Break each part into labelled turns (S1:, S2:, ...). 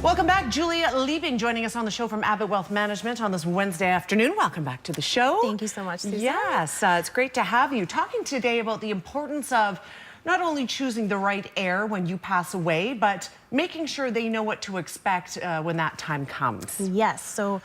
S1: Welcome back. Julia Liebing joining us on the show from Abbott Wealth Management on this Wednesday afternoon. Welcome back to the show.
S2: Thank you so much, Susan.
S1: Yes, it's great to have you. Talking today about the importance of not only choosing the right heir when you pass away, but making sure they know what to expect when that time comes.
S2: Yes, so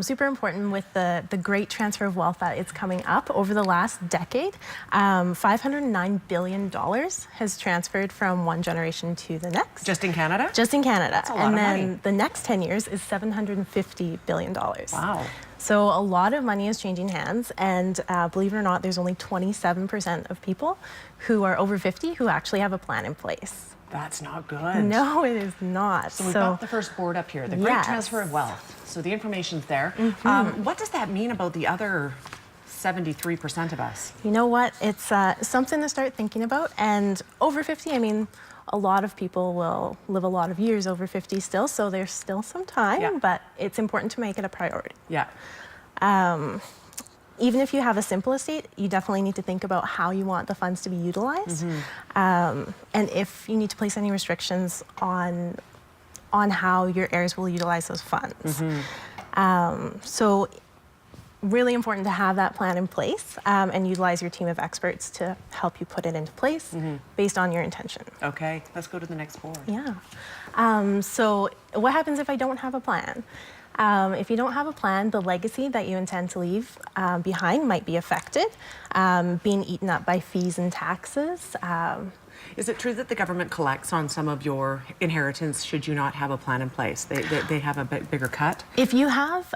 S2: super important with the great transfer of wealth that is coming up over the last decade. $509 billion has transferred from one generation to the next.
S1: Just in Canada?
S2: Just in Canada.
S1: That's a lot of money.
S2: The next 10 years is $750 billion.
S1: Wow.
S2: So a lot of money is changing hands, and believe it or not, there's only 27% of people who are over 50 who actually have a plan in place.
S1: That's not good.
S2: No, it is not.
S1: So we've got the first board up here, the great transfer of wealth. So the information's there. What does that mean about the other 73% of us?
S2: You know what? It's something to start thinking about. And over 50, I mean, a lot of people will live a lot of years over 50 still, so there's still some time, but it's important to make it a priority.
S1: Yeah.
S2: Even if you have a simple estate, you definitely need to think about how you want the funds to be utilized. And if you need to place any restrictions on how your heirs will utilize those funds. So really important to have that plan in place and utilize your team of experts to help you put it into place based on your intention.
S1: Okay, let's go to the next board.
S2: Yeah. So what happens if I don't have a plan? If you don't have a plan, the legacy that you intend to leave behind might be affected, being eaten up by fees and taxes.
S1: Is it true that the government collects on some of your inheritance should you not have a plan in place? They have a bigger cut?
S2: If you have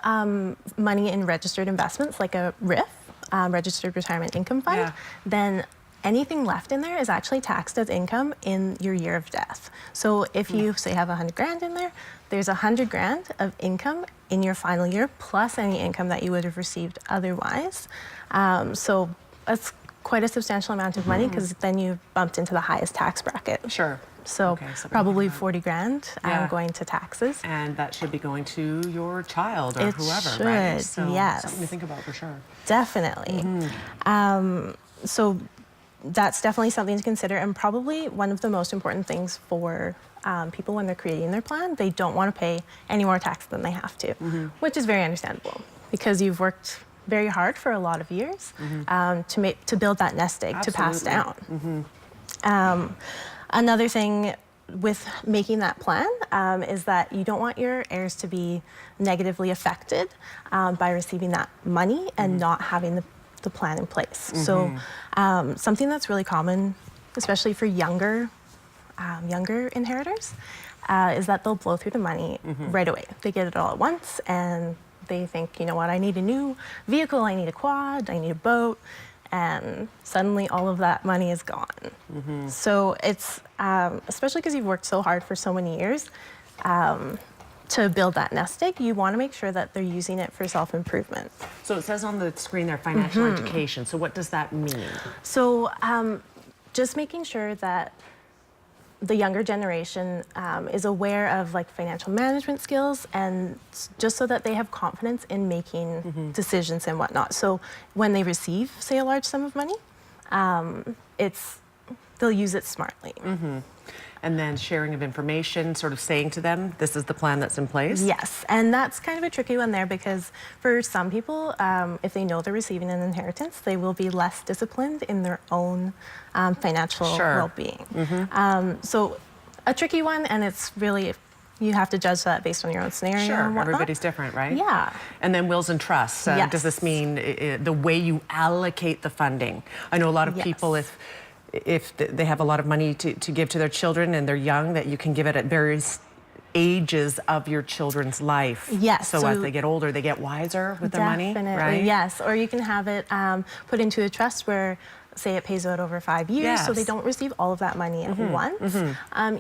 S2: money in registered investments, like a RIF, Registered Retirement Income Fund, then anything left in there is actually taxed as income in your year of death. So if you, say, have 100 grand in there, there's 100 grand of income in your final year, plus any income that you would have received otherwise. So that's quite a substantial amount of money, because then you bumped into the highest tax bracket.
S1: Sure.
S2: So probably 40 grand going to taxes.
S1: And that should be going to your child or whoever,
S2: should,
S1: right? So
S2: yes.
S1: Something to think about for sure.
S2: Definitely. So that's definitely something to consider, and probably one of the most important things for people when they're creating their plan. They don't want to pay any more tax than they have to, which is very understandable, because you've worked very hard for a lot of years to build that nest egg to pass down. Another thing with making that plan is that you don't want your heirs to be negatively affected by receiving that money and not having the plan in place. So something that's really common, especially for younger inheritors, is that they'll blow through the money right away. They get it all at once, and they think, you know what, I need a new vehicle, I need a quad, I need a boat, and suddenly all of that money is gone. So it's, especially because you've worked so hard for so many years to build that nest egg, you want to make sure that they're using it for self-improvement.
S1: So it says on the screen there, financial education. So what does that mean?
S2: So just making sure that the younger generation is aware of like financial management skills, and just so that they have confidence in making decisions and whatnot. So when they receive, say, a large sum of money, they'll use it smartly.
S1: And then sharing of information, sort of saying to them, this is the plan that's in place?
S2: Yes, and that's kind of a tricky one there, because for some people, if they know they're receiving an inheritance, they will be less disciplined in their own financial well-being. So a tricky one, and it's really, you have to judge that based on your own scenario and whatnot.
S1: Everybody's different, right?
S2: Yeah.
S1: And then wills and trusts. Does this mean the way you allocate the funding? I know a lot of people, if they have a lot of money to give to their children and they're young, that you can give it at various ages of your children's life.
S2: Yes.
S1: So as they get older, they get wiser with their money, right?
S2: Yes. Or you can have it put into a trust where, say, it pays out over 5 years, so they don't receive all of that money at once,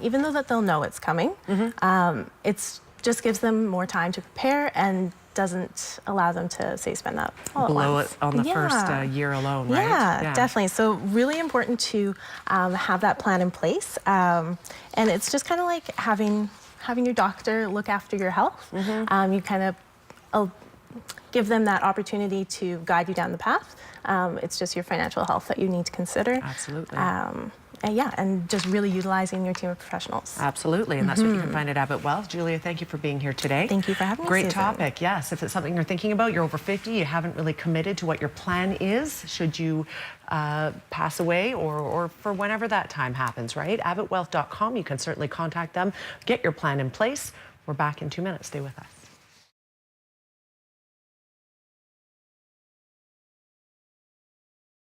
S2: even though that they'll know it's coming. It just gives them more time to prepare and doesn't allow them to, say, spend that all
S1: blow
S2: at once.
S1: it on the first year alone, right?
S2: Yeah, definitely. So really important to have that plan in place. And it's just kind of like having your doctor look after your health. You kind of give them that opportunity to guide you down the path. It's just your financial health that you need to consider.
S1: Absolutely.
S2: yeah, and just really utilizing your team of professionals.
S1: Absolutely, and that's what you can find at Abbott Wealth. Julia, thank you for being here today.
S2: Thank you for having me,
S1: Great
S2: Susan.
S1: topic, yes. If it's something you're thinking about, you're over 50, you haven't really committed to what your plan is, should you pass away or for whenever that time happens, right? AbbottWealth.com, you can certainly contact them, get your plan in place. We're back in 2 minutes. Stay with us.